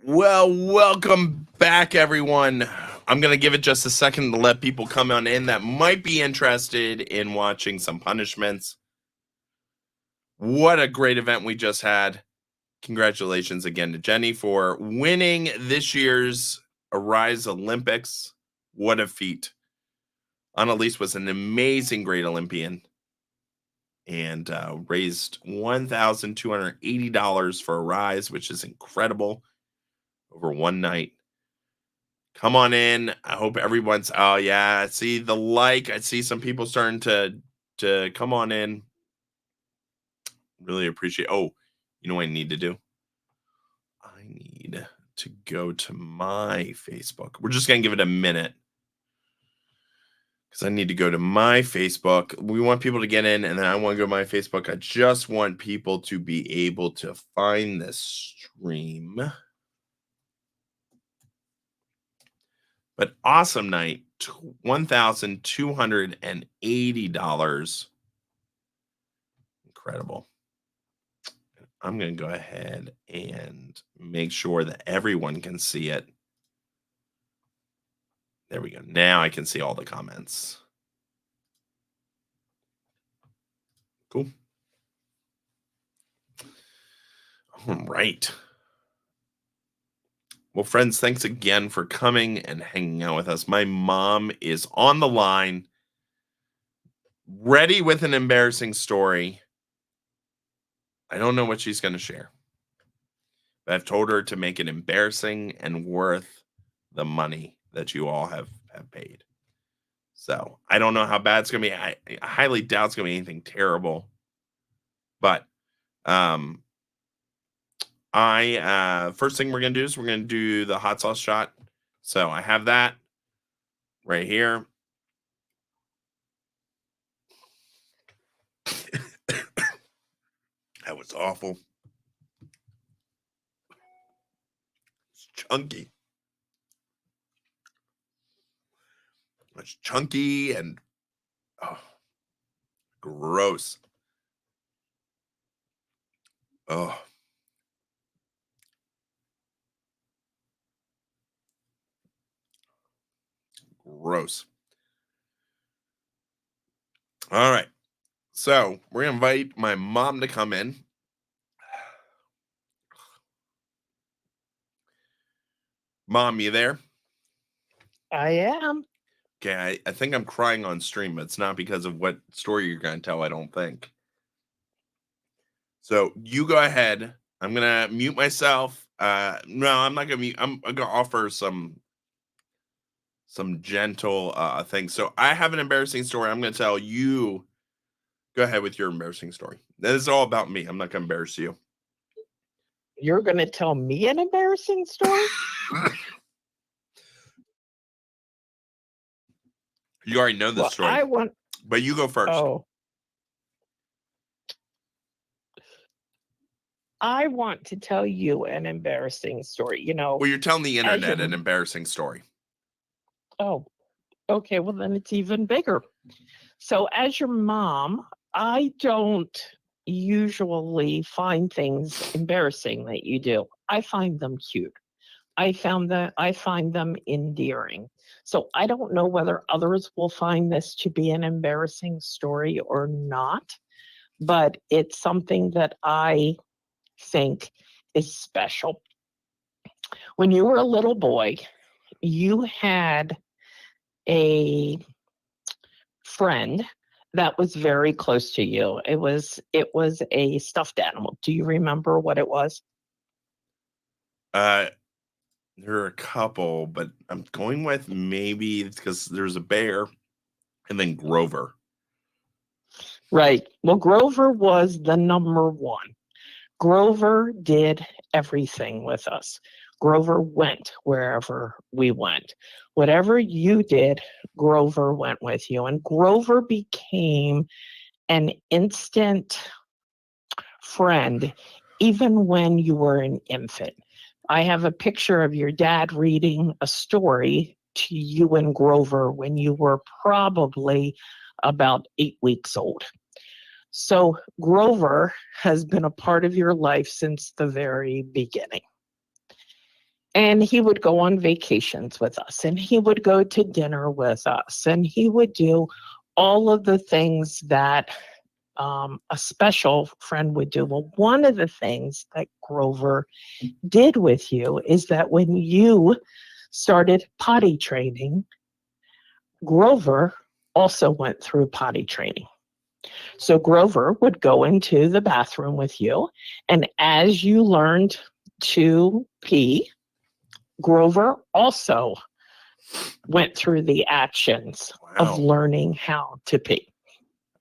Well, welcome back, everyone. I'm going to give it just a second to let people come on in that might be interested in watching some punishments. What a great event we just had. Congratulations again to Jenny for winning this year's Arise Olympics. What a feat. Annalise was an amazing great Olympian and raised $1,280 for Arise, which is incredible over one night. Come on in. I hope everyone's I see the like. I see some people starting to come on in. Really appreciate. Oh, you know what I need to do? I need to go to my Facebook. We're just going to give it a minute because I need to go to my Facebook. We want people to get in, and then I want to go to my Facebook. I just want people to be able to find this stream. But awesome night, $1,280. Incredible. I'm going to go ahead and make sure that everyone can see it. There we go. Now I can see all the comments. Cool. All right. Well, friends, thanks again for coming and hanging out with us. My mom is on the line, ready with an embarrassing story. I don't know what she's going to share, but I've told her to make it embarrassing and worth the money that you all have paid. So I don't know how bad it's going to be. I highly doubt it's going to be anything terrible. But first thing we're going to do is we're going to do the hot sauce shot. So I have that right here. That was awful. It's chunky. It's chunky and gross. Oh. Gross. All right. So we're going to invite my mom to come in. Mom, you there? I am. Okay, I think I'm crying on stream, but it's not because of what story you're going to tell, I don't think. So you go ahead. I'm going to mute myself. No, I'm not going to mute. I'm going to offer some gentle things. So I have an embarrassing story. I'm going to tell you. Go ahead with your embarrassing story. This is all about me. I'm not going to embarrass you. You're going to tell me an embarrassing story? You already know this story. But you go first. Oh. I want to tell you an embarrassing story. Well, you're telling the internet an embarrassing story. Oh, okay. Well, then it's even bigger. So as your mom, I don't usually find things embarrassing that you do. I find them cute. I find them endearing. So I don't know whether others will find this to be an embarrassing story or not, but it's something that I think is special. When you were a little boy, you had a friend that was very close to you. It was a stuffed animal. Do you remember what it was? There are a couple, but I'm going with maybe because there's a bear and then Grover. Right. Well, Grover was the number one. Grover did everything with us. Grover went wherever we went. Whatever you did, Grover went with you. And Grover became an instant friend, even when you were an infant. I have a picture of your dad reading a story to you and Grover when you were probably about 8 weeks old. So Grover has been a part of your life since the very beginning. And he would go on vacations with us, and he would go to dinner with us, and he would do all of the things that a special friend would do. Well, one of the things that Grover did with you is that when you started potty training, Grover also went through potty training. So Grover would go into the bathroom with you, and as you learned to pee, Grover also went through the actions of Wow. learning how to pee.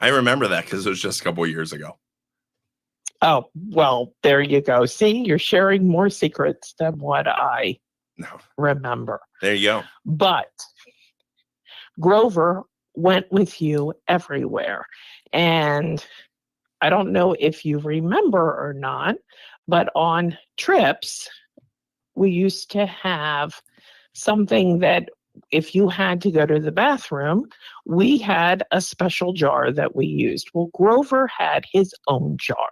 I remember that because it was just a couple of years ago. Oh, well, there you go. See, you're sharing more secrets than what I No, remember. there you go. But Grover went with you everywhere. And I don't know if you remember or not, but on trips, we used to have something that if you had to go to the bathroom, we had a special jar that we used. Well, Grover had his own jar.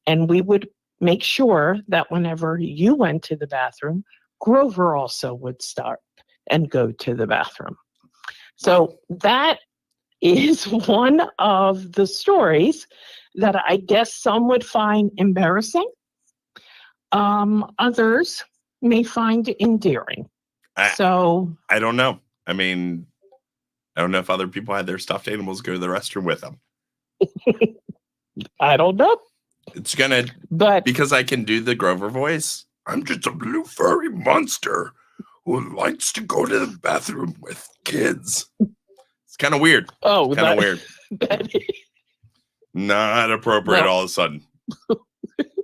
And we would make sure that whenever you went to the bathroom, Grover also would start and go to the bathroom. So that is one of the stories that I guess some would find embarrassing. Others may find endearing. I don't know. I mean, I don't know if other people had their stuffed animals go to the restroom with them. I don't know. It's gonna, but because I can do the Grover voice. I'm just a blue furry monster who likes to go to the bathroom with kids. It's kind of weird. Oh, Kind of weird. That Not appropriate all of a sudden.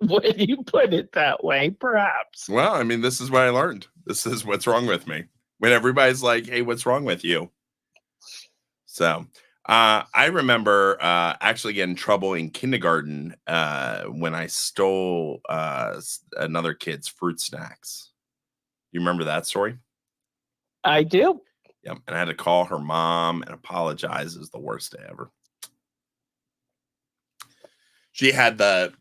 when you put it that way, perhaps. Well, I mean, this is what I learned. This is what's wrong with me. When everybody's like, hey, what's wrong with you? So I remember actually getting in trouble in kindergarten when I stole another kid's fruit snacks. You remember that story? I do. Yep. And I had to call her mom and apologize. It was the worst day ever. She had the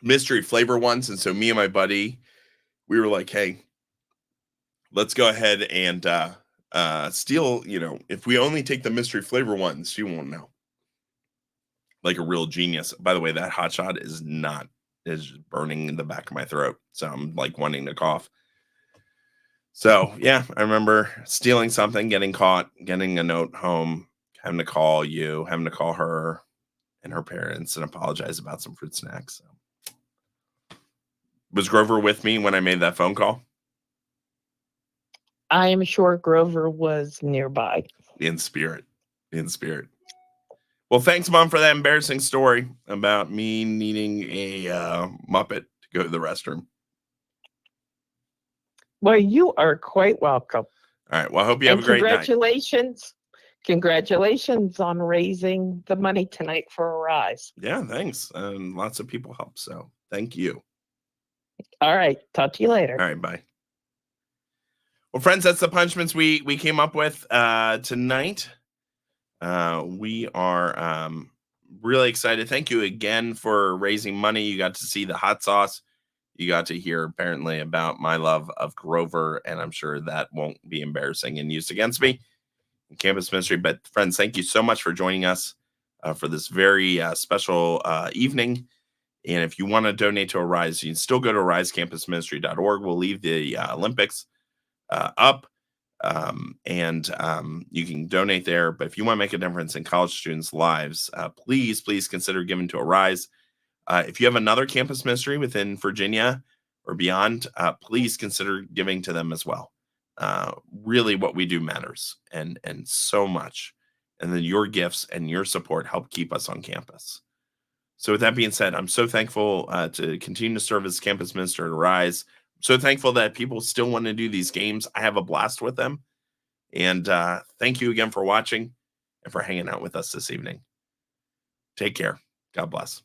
mystery flavor ones. And so me and my buddy, we were like, hey, let's go ahead and steal, if we only take the mystery flavor ones, you won't know. Like a real genius. By the way, that hot shot is just burning in the back of my throat. So I'm like wanting to cough. So yeah, I remember stealing something, getting caught, getting a note home, having to call you, having to call her and her parents and apologize about some fruit snacks. So. Was Grover with me when I made that phone call? I am sure Grover was nearby. In spirit. Well, thanks, Mom, for that embarrassing story about me needing a Muppet to go to the restroom. Well, you are quite welcome. All right. Well, I hope you have a great night. Congratulations on raising the money tonight for Arise. Yeah, thanks. Lots of people help. So thank you. All right. Talk to you later. All right. Bye. Well, friends, that's the punishments we came up with tonight. We are really excited. Thank you again for raising money. You got to see the hot sauce. You got to hear apparently about my love of Grover, and I'm sure that won't be embarrassing and used against me in campus ministry. But friends, thank you so much for joining us for this very special evening. And if you want to donate to Arise, you can still go to arisecampusministry.org. We'll leave the Olympics up and you can donate there. But if you want to make a difference in college students' lives, please consider giving to Arise. If you have another campus ministry within Virginia or beyond, please consider giving to them as well. Really what we do matters and so much. And then your gifts and your support help keep us on campus. So with that being said, I'm so thankful to continue to serve as campus minister at Arise. I'm so thankful that people still want to do these games. I have a blast with them. And thank you again for watching and for hanging out with us this evening. Take care. God bless.